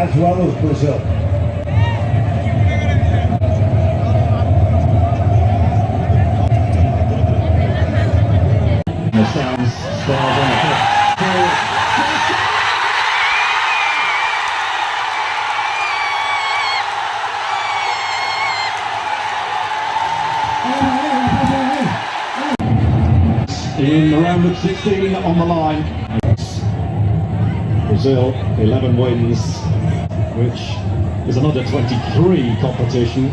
as well as Brazil. The sounds stars on the top. In the round of 16 on the line. Brazil, 11 wins, which is another 23 competition,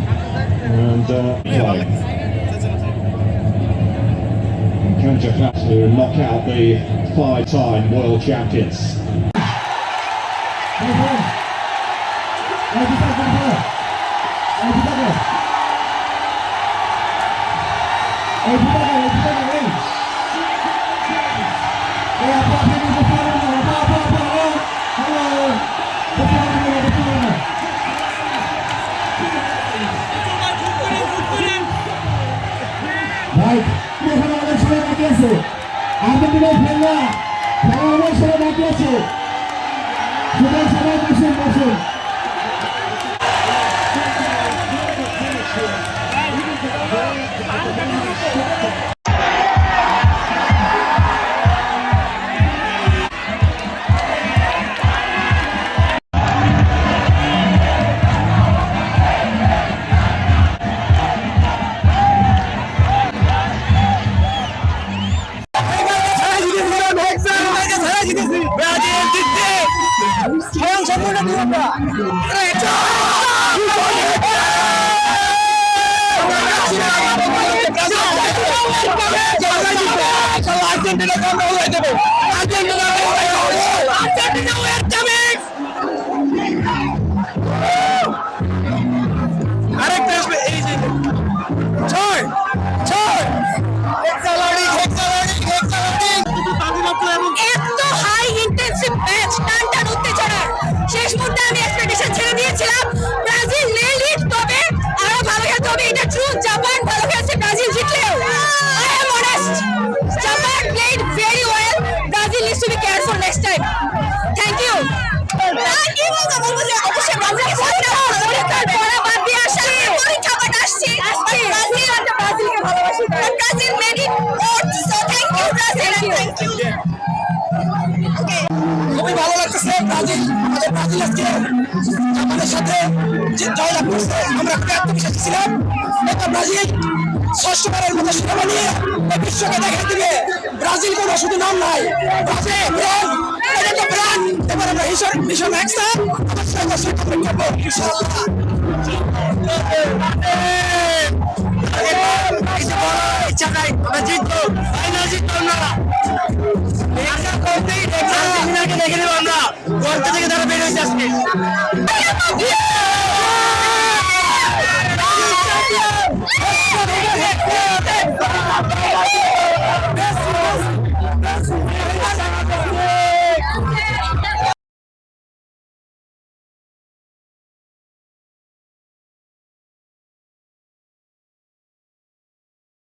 and play. And Kanjafat to knock out the 5-time world champions. Baik, ini sama ada sudah baca sih. Ada tidak pernah. Kalau ada sudah baca sih. Sudah masuk. খুবই ভালো লাগতেছে Brazil আজকে জাপানের সাথে জয়লাভ করছে। আমরা খুবই আত্মবিশ্বাসী ছিলাম এটা ব্রাজিল ষষ্ঠবারের মতো শিরোপা নিয়ে বিশ্বকে দেখা দিবে। ব্রাজিল কোনো শুধু নাম নাই, ব্রাজিল ব্র্যান্ড, এটা তো ব্র্যান্ড। এবার আমরা ভীষণ এক্সাইটেড ইচ্ছা নাই আমরা জিতবো, ফাইনাল জিতবো না। দেখে নেব আমরা ঘর থেকে তারা বের হয়েছে আজকে।